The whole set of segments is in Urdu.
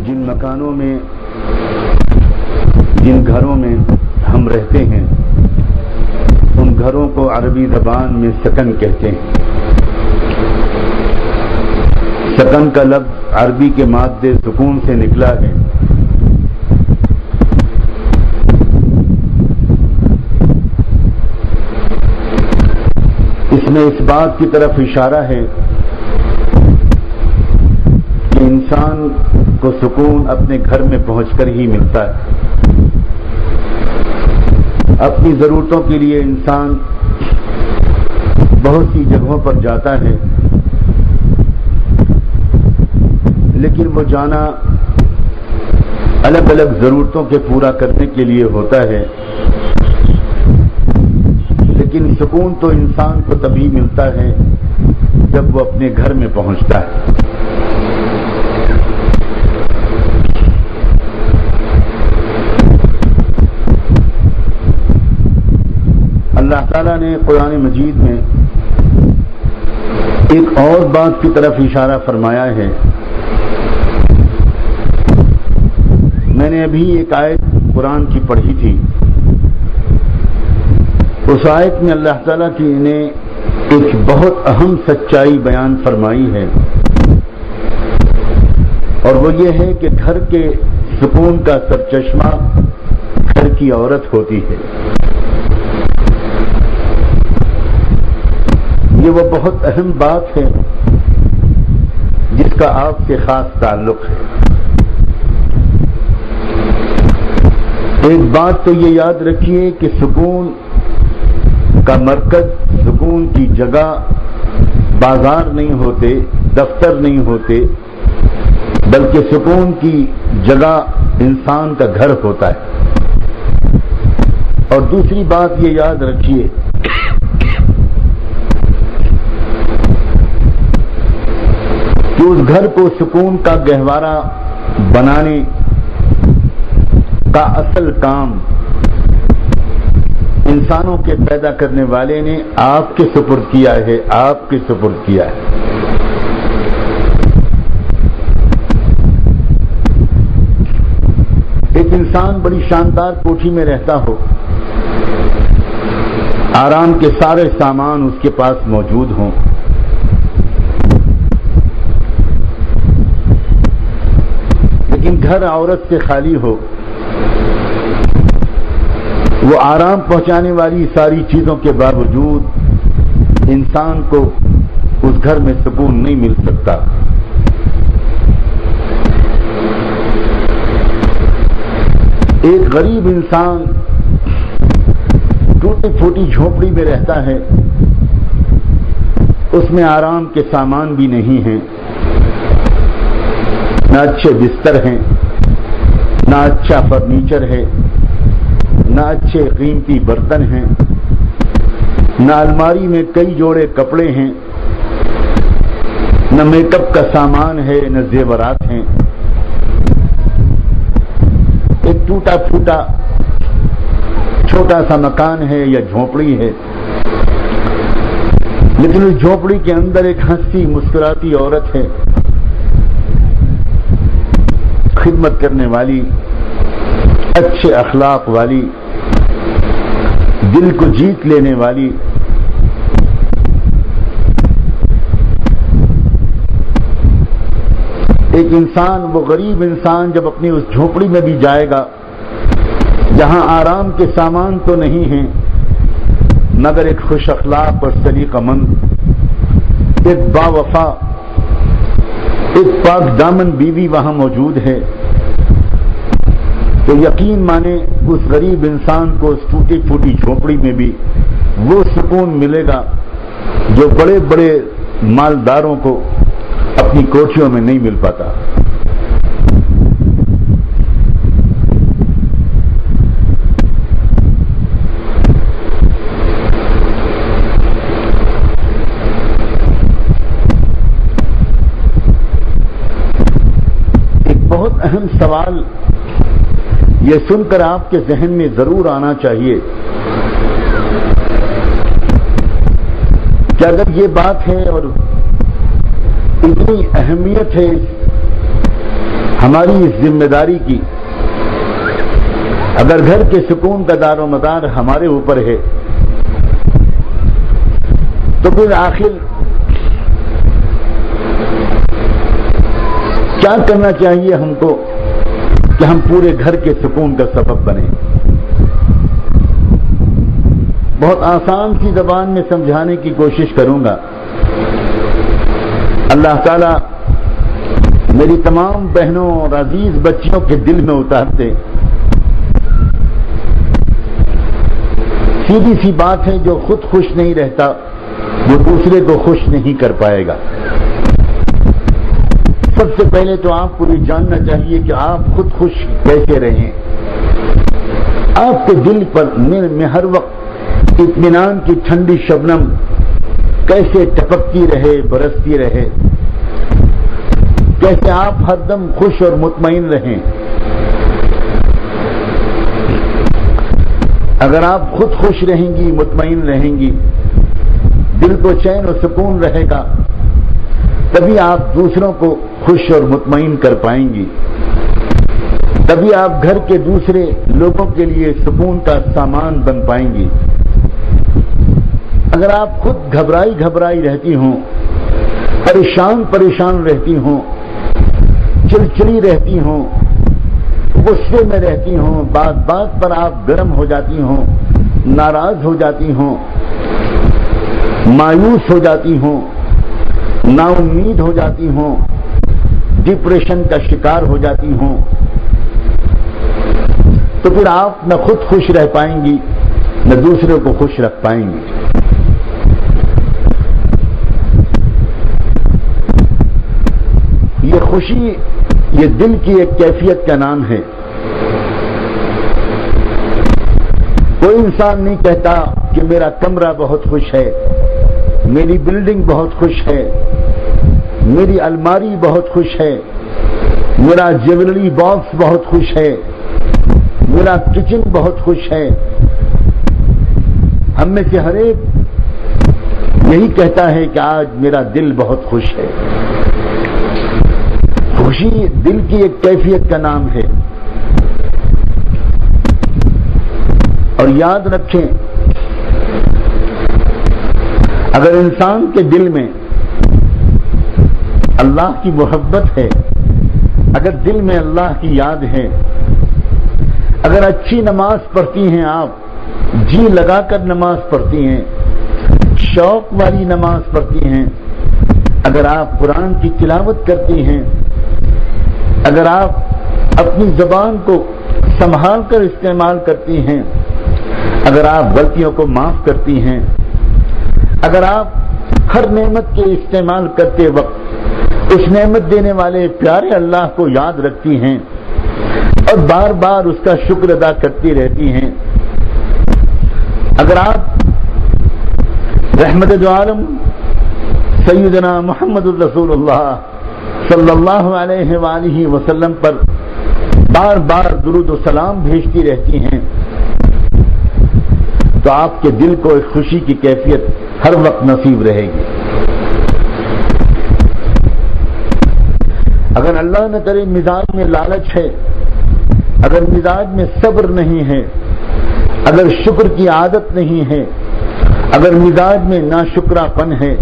جن مکانوں میں، جن گھروں میں ہم رہتے ہیں، ان گھروں کو عربی زبان میں سکن کہتے ہیں۔ سکن کا لفظ عربی کے مادے سکون سے نکلا ہے۔ اس میں اس بات کی طرف اشارہ ہے کہ انسان کو سکون اپنے گھر میں پہنچ کر ہی ملتا ہے۔ اپنی ضرورتوں کے لیے انسان بہت سی جگہوں پر جاتا ہے، لیکن وہ جانا الگ الگ ضرورتوں کے پورا کرنے کے لیے ہوتا ہے، لیکن سکون تو انسان کو تبھی ملتا ہے جب وہ اپنے گھر میں پہنچتا ہے۔ اللہ تعالیٰ نے قرآن مجید میں ایک اور بات کی طرف اشارہ فرمایا ہے۔ میں نے ابھی ایک آیت قرآن کی پڑھی تھی، اس آیت میں اللہ تعالیٰ نے ایک بہت اہم سچائی بیان فرمائی ہے، اور وہ یہ ہے کہ گھر کے سکون کا سرچشمہ گھر کی عورت ہوتی ہے۔ یہ وہ بہت اہم بات ہے جس کا آپ سے خاص تعلق ہے۔ ایک بات تو یہ یاد رکھیے کہ سکون کا مرکز، سکون کی جگہ بازار نہیں ہوتے، دفتر نہیں ہوتے، بلکہ سکون کی جگہ انسان کا گھر ہوتا ہے۔ اور دوسری بات یہ یاد رکھیے کہ اس گھر کو سکون کا گہوارہ بنانے کا اصل کام انسانوں کے پیدا کرنے والے نے آپ کے سپرد کیا ہے، آپ کے سپرد کیا ہے۔ ایک انسان بڑی شاندار کوٹھی میں رہتا ہو، آرام کے سارے سامان اس کے پاس موجود ہوں، لیکن گھر عورت سے خالی ہو، وہ آرام پہنچانے والی ساری چیزوں کے باوجود انسان کو اس گھر میں سکون نہیں مل سکتا۔ ایک غریب انسان ٹوٹی پھوٹی جھونپڑی میں رہتا ہے، اس میں آرام کے سامان بھی نہیں ہیں، نہ اچھے بستر ہیں، نہ اچھا فرنیچر ہے، نہ اچھے قیمتی برتن ہیں، نہ الماری میں کئی جوڑے کپڑے ہیں، نہ میک اپ کا سامان ہے، نہ زیورات ہیں۔ ایک ٹوٹا پھوٹا چھوٹا سا مکان ہے یا جھونپڑی ہے، لیکن اس جھونپڑی کے اندر ایک ہنسی مسکراتی عورت ہے، خدمت کرنے والی، اچھے اخلاق والی، دل کو جیت لینے والی۔ ایک انسان، وہ غریب انسان جب اپنی اس جھونپڑی میں بھی جائے گا جہاں آرام کے سامان تو نہیں ہیں، مگر ایک خوش اخلاق اور سلیقہ مند، ایک باوفا، ایک پاک دامن بیوی وہاں موجود ہے، تو یقین مانے اس غریب انسان کو اس ٹوٹی پھوٹی جھونپڑی میں بھی وہ سکون ملے گا جو بڑے بڑے مالداروں کو اپنی کوٹھیوں میں نہیں مل پاتا۔ ایک بہت اہم سوال یہ سن کر آپ کے ذہن میں ضرور آنا چاہیے کہ اگر یہ بات ہے اور اتنی اہمیت ہے ہماری اس ذمہ داری کی، اگر گھر کے سکون کا دار و مدار ہمارے اوپر ہے تو پھر آخر کیا کرنا چاہیے ہم کو کہ ہم پورے گھر کے سکون کا سبب بنیں؟ بہت آسان سی زبان میں سمجھانے کی کوشش کروں گا۔ اللہ تعالیٰ میری تمام بہنوں اور عزیز بچیوں کے دل میں اتارتے سیدھی سی بات ہے، جو خود خوش نہیں رہتا وہ دوسرے کو خوش نہیں کر پائے گا۔ سب سے پہلے تو آپ کو یہ جاننا چاہیے کہ آپ خود خوش کیسے رہیں۔ آپ کے دل پر میں ہر وقت اطمینان کی ٹھنڈی شبنم کیسے ٹپکتی رہے، برستی رہے، کیسے آپ ہر دم خوش اور مطمئن رہیں۔ اگر آپ خود خوش رہیں گی، مطمئن رہیں گی، دل کو چین و سکون رہے گا، تبھی آپ دوسروں کو خوش اور مطمئن کر پائیں گی، تبھی آپ گھر کے دوسرے لوگوں کے لیے سکون کا سامان بن پائیں گی۔ اگر آپ خود گھبرائی رہتی ہوں، پریشان رہتی ہوں، چڑچڑی رہتی ہوں، غصے میں رہتی ہوں، بات پر آپ گرم ہو جاتی ہوں، ناراض ہو جاتی ہوں، مایوس ہو جاتی ہوں، نا امید ہو جاتی ہوں، ڈپریشن کا شکار ہو جاتی ہوں، تو پھر آپ نہ خود خوش رہ پائیں گی نہ دوسروں کو خوش رکھ پائیں گی۔ یہ خوشی یہ دل کی ایک کیفیت کا نام ہے۔ کوئی انسان نہیں کہتا کہ میرا کمرہ بہت خوش ہے، میری بلڈنگ بہت خوش ہے، میری الماری بہت خوش ہے، میرا جیولری باکس بہت خوش ہے، میرا کچن بہت خوش ہے۔ ہم میں سے ہر ایک یہی کہتا ہے کہ آج میرا دل بہت خوش ہے۔ خوشی دل کی ایک کیفیت کا نام ہے۔ اور یاد رکھیں، اگر انسان کے دل میں اللہ کی محبت ہے، اگر دل میں اللہ کی یاد ہے، اگر اچھی نماز پڑھتی ہیں، آپ جی لگا کر نماز پڑھتی ہیں، شوق والی نماز پڑھتی ہیں، اگر آپ قرآن کی تلاوت کرتی ہیں، اگر آپ اپنی زبان کو سنبھال کر استعمال کرتی ہیں، اگر آپ غلطیوں کو معاف کرتی ہیں، اگر آپ ہر نعمت کے استعمال کرتے وقت اس نعمت دینے والے پیارے اللہ کو یاد رکھتی ہیں اور بار بار اس کا شکر ادا کرتی رہتی ہیں، اگر آپ رحمت دو عالم سیدنا محمد الرسول اللہ صلی اللہ علیہ وآلہ وسلم پر بار بار درود و سلام بھیجتی رہتی ہیں، تو آپ کے دل کو ایک خوشی کی کیفیت ہر وقت نصیب رہے گی۔ اگر اللہ نہ کرے مزاج میں لالچ ہے، اگر مزاج میں صبر نہیں ہے، اگر شکر کی عادت نہیں ہے، اگر مزاج میں ناشکرا پن ہے،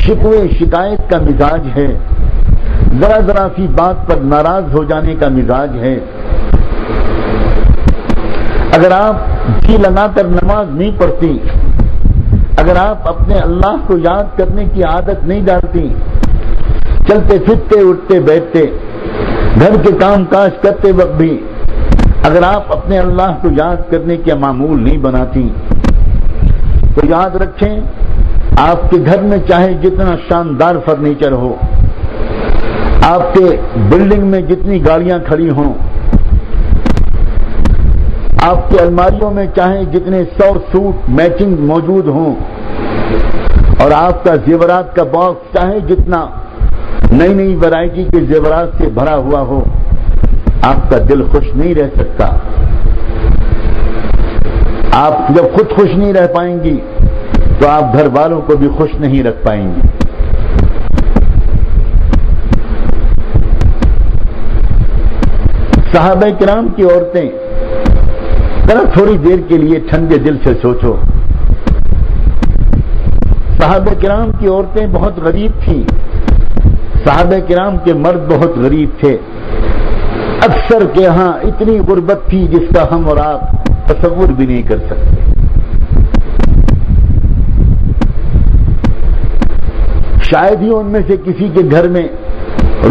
شکوے شکایت کا مزاج ہے، ذرا سی بات پر ناراض ہو جانے کا مزاج ہے، اگر آپ جی لگا کر نماز نہیں پڑھتی، اگر آپ اپنے اللہ کو یاد کرنے کی عادت نہیں ڈالتی، چلتے پھرتے اٹھتے بیٹھتے گھر کے کام کاج کرتے وقت بھی اگر آپ اپنے اللہ کو یاد کرنے کے معمول نہیں بناتی، تو یاد رکھیں آپ کے گھر میں چاہے جتنا شاندار فرنیچر ہو، آپ کے بلڈنگ میں جتنی گاڑیاں کھڑی ہوں، آپ کے الماریوں میں چاہے جتنے 100 سوٹ میچنگ موجود ہوں، اور آپ کا زیورات کا باکس چاہے جتنا نئی ورائٹی کے زیورات سے بھرا ہوا ہو، آپ کا دل خوش نہیں رہ سکتا۔ آپ جب خود خوش نہیں رہ پائیں گی تو آپ گھر والوں کو بھی خوش نہیں رکھ پائیں گی۔ صحابہ کرام کی عورتیں، ذرا تھوڑی دیر کے لیے ٹھنڈے دل سے سوچو، صحابہ کرام کی عورتیں بہت غریب تھیں، صحابہ کرام کے مرد بہت غریب تھے، اکثر کے ہاں اتنی غربت تھی جس کا ہم اور آپ تصور بھی نہیں کر سکتے۔ شاید ہی ان میں سے کسی کے گھر میں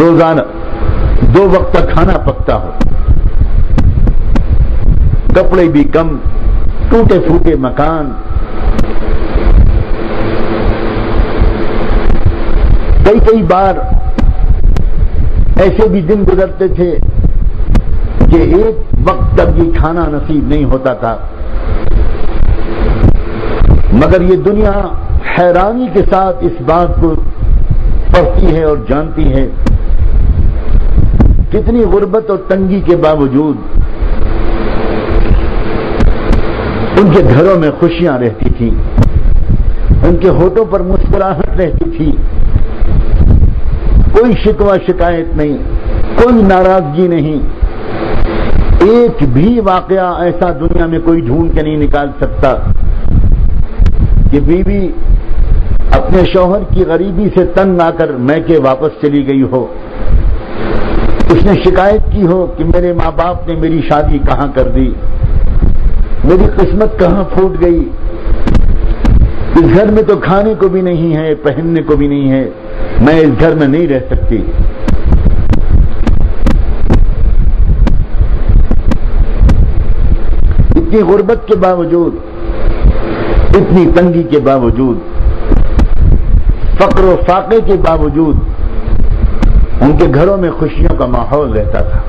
روزانہ 2 وقت کا کھانا پکتا ہو، کپڑے بھی کم، ٹوٹے پھوٹے مکان، کئی بار ایسے بھی دن گزرتے تھے کہ ایک وقت تک بھی کھانا نصیب نہیں ہوتا تھا۔ مگر یہ دنیا حیرانی کے ساتھ اس بات کو پڑھتی ہے اور جانتی ہے، کتنی غربت اور تنگی کے باوجود ان کے گھروں میں خوشیاں رہتی تھیں، ان کے ہونٹوں پر مسکراہٹ رہتی تھی، کوئی شکوہ شکایت نہیں، کوئی ناراضگی نہیں۔ ایک بھی واقعہ ایسا دنیا میں کوئی ڈھونڈ کے نہیں نکال سکتا کہ بیوی اپنے شوہر کی غریبی سے تنگ آ کر میکے واپس چلی گئی ہو، اس نے شکایت کی ہو کہ میرے ماں باپ نے میری شادی کہاں کر دی، میری قسمت کہاں پھوٹ گئی، اس گھر میں تو کھانے کو بھی نہیں ہے، پہننے کو بھی نہیں ہے، میں اس گھر میں نہیں رہ سکتی۔ اتنی غربت کے باوجود، اتنی تنگی کے باوجود، فقر و فاقے کے باوجود ان کے گھروں میں خوشیوں کا ماحول رہتا تھا۔